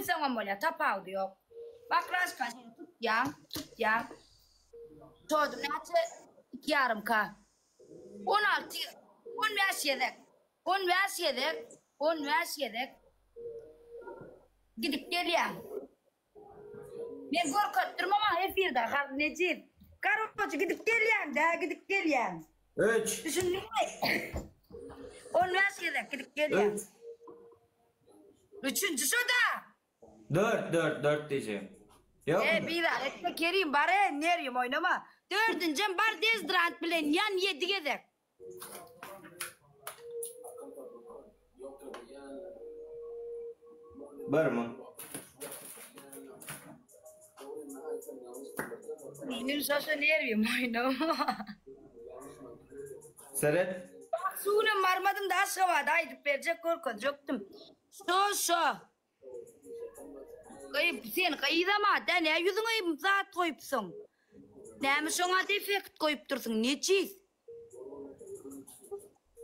koysan ama ya tapağı diyor. Bak Raşkan tut ya. Çoğudum neçe 2,5K. 16 10 vers yedek. Gidip geliyorum. Ben korkutturmam ama hep bir daha Necip. Karoçu gidip geliyorum. 3. Düşündün mü? 10 vers yedek gidip geliyorum. 3. da. 4 diyeceğim. Yok mu? Bir daha etme kereyim bari nereyim oynama. 4. bar dezdrant bilen yan 7 yedek. Var mı? Benim sası nereyim oynama. Seret. Suyuna varmadım daha savada aydıp verecek korkutacaktım. So. Kayıp sen kayıdama da ne yüzüne zat koyupsun. Ne mi şuna defekt koyup dursun ne çiz?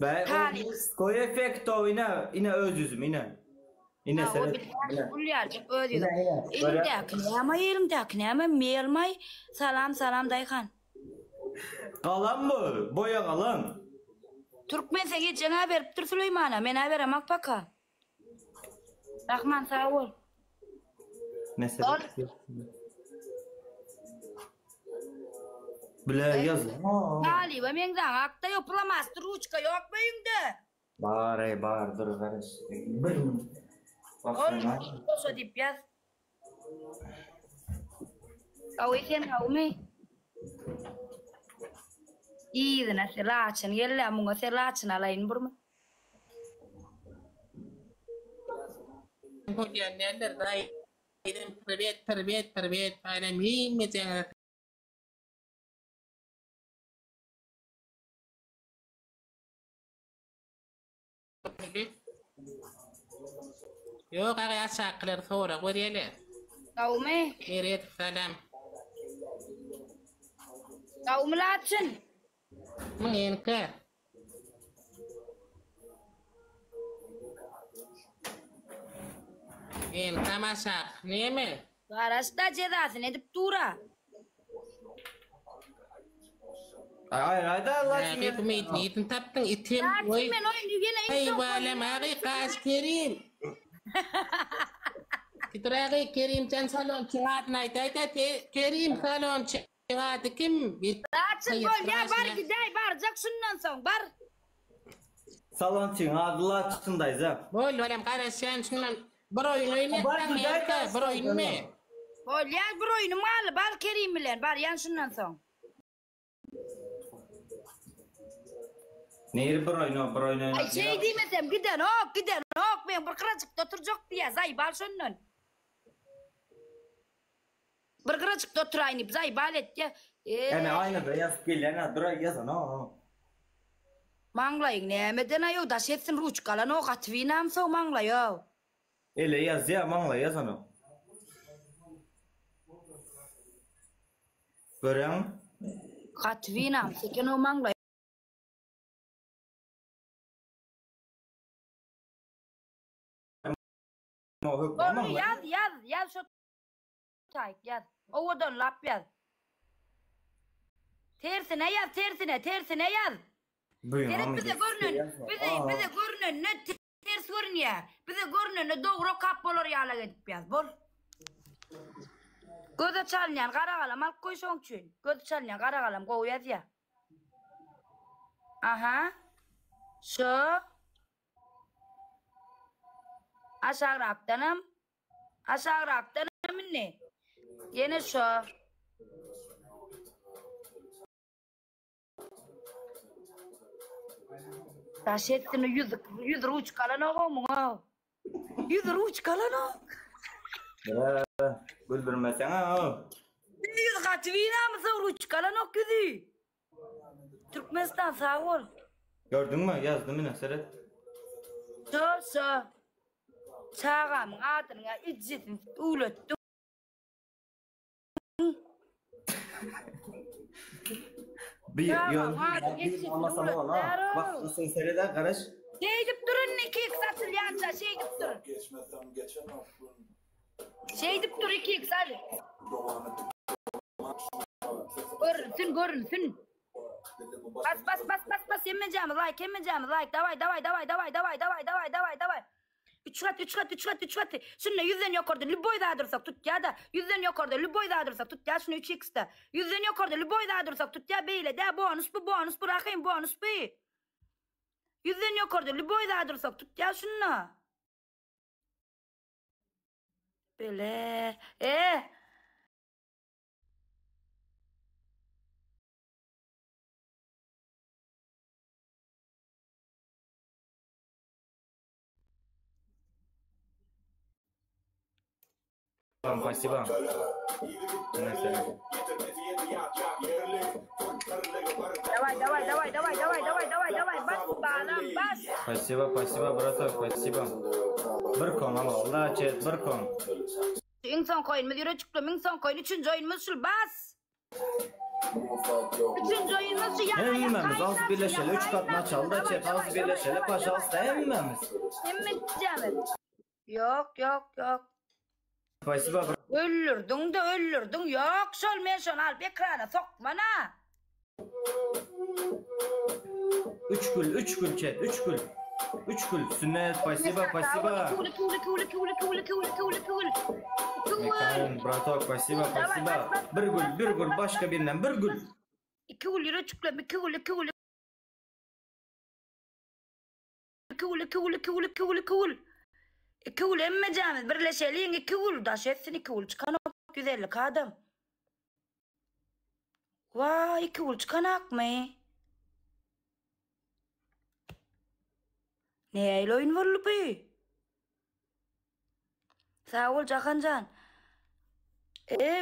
Ben koy efekt o yine öz yüzüm yine. Yine Seret. O bilyarcık öyle. Elimdeki ama melmay salam daykan. Kalan mı? Boya kalan. Türkmen sen geçen haber dur Süleyman'a men haber baka. Rahman sağ ol. Mesela. Bile yaz. Galiba men de akta yapılamaz. Ruçka yok mu yinde? Bağır dur karış. Oğlum koso dip yaz. Kau iken kau mi. İyi de nasıl laçın yelle amunga se laçın alayın burma. Kemudian neler lain terbit pada mimit yang yo kaya saklar thora ko diele Kau mi. mirit salam Kau melacın. menginka inka masak neme Garasta cedasın edip dura. Hayır da Allah lagi pemit ni tentap teng itim Laçın men oyun yine ay insan. wala mari kas kirim kita lagi kirim can salon cingat naik tete kirim salon cingat kim bit Laçın gol ya bar giday bar jaksınnan son bar. salon için adılar çıkındayız ha. bol dalam karasian sunan bro ini tang ya bro ini Gol ya bir oyunu mal bar kerim bilen bar yansınnan son. Nehir bir oyunu. Ay şey demesem giden ok ben bir kıracık oturacak diye zay bal şunun. Bir kıracık oturayım zay bal et ya. Yani aynı da yaz gel yani dur yaz ana. Manglayın ne meden ayo da setsin ruç kalan o katvinam so manglayo. Ele yaz ya mangla yaz ana. Görüyor Katvinam seken o manglayo. Oğlum yaz şu tay yaz. Ovadan lap yaz. Tersine yaz. Buyurun. Bize görünün ne ters görünüyor. Bize görünün ne doğru kapılır yağla gidip yaz. Bol. Gözü çalınyan karagalam al koy son için. Gözü çalınyan karagalam koy yaz ya. Aha. Şu. Aşağı raktanım ne? Yine şu. Taşettin yüz ruç kalan o mu? Yüz ruç kalan o. Güldürmesen ha. Yüz kaçvina mısın ruç kalan o kızı? Türkmenistan sağ ol. Gördün mü? Yazdım yine Seret. Şu. Çağam adına içsin uğrattım. Bir yön anlasam ona. Bak nasıl Seret'e karış. Şey gidip durun ne kek satılyanca şey gidip durun. Geçmesem geçen hafta Şey dip dur 2x hadi. Görünsün. Bas emmeceğim like davay. 3 kat. Şunu 100'den yukarıda Lüboy daha dursak tut ya da 100'den yukarıda Lüboy daha dursak tut ya şunu 3x'te 100'den yukarıda Lüboy daha dursak tut ya beyle de bonus bırakayım bonus bu. 100'den yukarıda Lüboy daha dursak tut ya şunu. Böyle. Спасибо. Давай, bas bağlam, bas. Спасибо, браток, спасибо. Bir kon ama Allah chat bir kon. İnsan koyunumuz yürü çıktı. İnsan koyun 3. oyunumuz şul bas. 3. oyunumuz şu yana Hemmemiz az birleşelim 3 katına çaldı chat az birleşelim paşalsa hemmemiz. Emmeceğim. Yok. Спасибо. Öldürdün. Yok şol men şunu alıp ekrana sokmana. 3 gül chat 3 gül. 3 gül sünnet спасибо. Mekan bratok спасибо. Bir gül başka birinden bir gül. 2 gül yürü çıktı. 2 gül emmeceğim. Birleşeliğin 2 gül. Daş etsin 2 gül. Çıkan o güzellik adam. Vay 2 gül çıkanak mı? Ne öyle oyun var bu? Sağ ol Cahancan.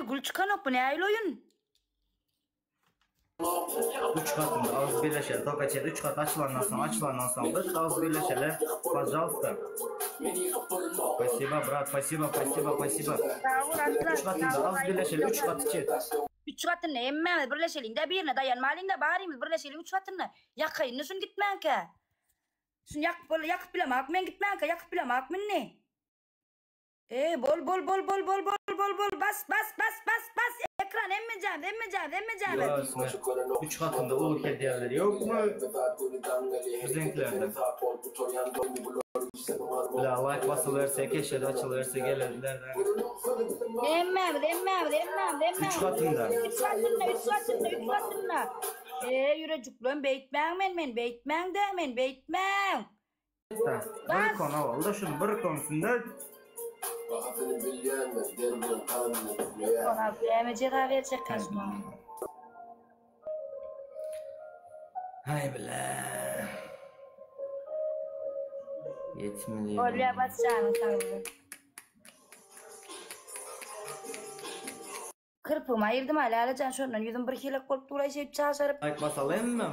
Gül çıkanak mı? Ne öyle oyun? 3 katında az birleşelim. Toka chat 3 kat açılandan sonra bir az birleşelim. Пожалуйста. Спасибо, брат, спасибо. Sağ ol 3 katında az birleşelim 3 katı chat. 3 katını emmemiz birleşeliğin de birine dayanmalıyın da bağırayımız birleşeliğin 3 katını. Yakayını şun gitmen ki. Şun yakıp bilemek men gitmen ki yakıp bilemek men ne? Bol bas ekran emmeceğim. Yasına 3 katında ulu hediyeleri yok mu? Bizimkilerde. La like basılırsa, keşede açılırsa gelirler. Emmem. 3 katında. 3 katında. Yürecüklüm beytmen men beytmen. Bir konu oldu. Şunu bir konusunda Ona bilemeyecek verecek kaçma. hay bile. 7 milyon. Oraya basacağım sanırım. Kırpım ayırdım hala alacaksın şundan yüzüm bir kilo koyup uğraşıp çalışırıp. Like basalım mı?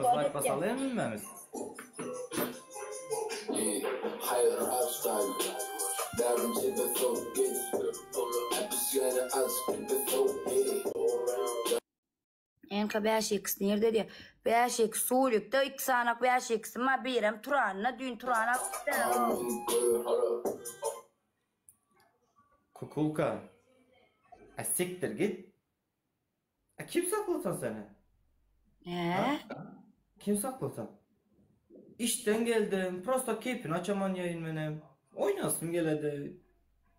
Enka 5x nerede diyor? 5x Suuluk'ta 2 sanak 5x'im var birem Turan'la dün Turan'a Kukulka. Siktir git. Kim saklatan seni? Kim saklatan? İşten geldim. Prosta keyfini açaman yayın benim. Oynasın geledi.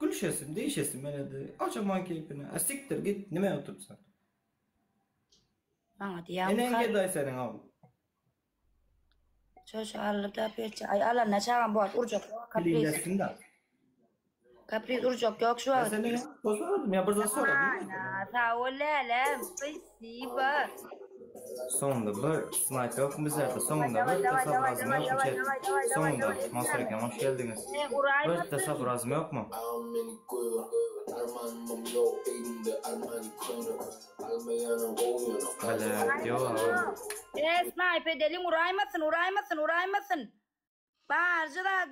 Gülüşesin, değişesin beledi. Açaman keyfini. Siktir git. Nime otursan? Bana diye Enen day senin abi. Çocuğu alıp da yapıyor. Ay alanına çağıran bu at. Urcak. Bilindesin de. Kapriz urcak yok şu Ben an. seni sormadım ya. Burada sormadım. Sağ ol lelem. Spasiba. Sonunda bir sniper yok mu bizlerde? Sonunda bir tasavvurazım yok mu chat? Sonunda. Mansur Ekrem hoş geldiniz. Bir tasavvurazım yok mu? Böyle diyor abi. Sniper edelim uraymasın.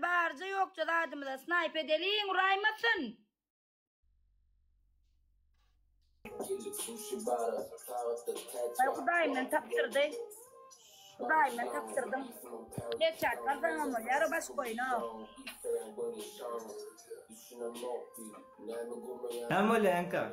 Bağırcı yok cadadımıza. Sniper edelim uraymasın. Ay Kudayımdan taptırdım. Geçer kazanamıyor. Yarı baş koyun ha. Hem öyle enka.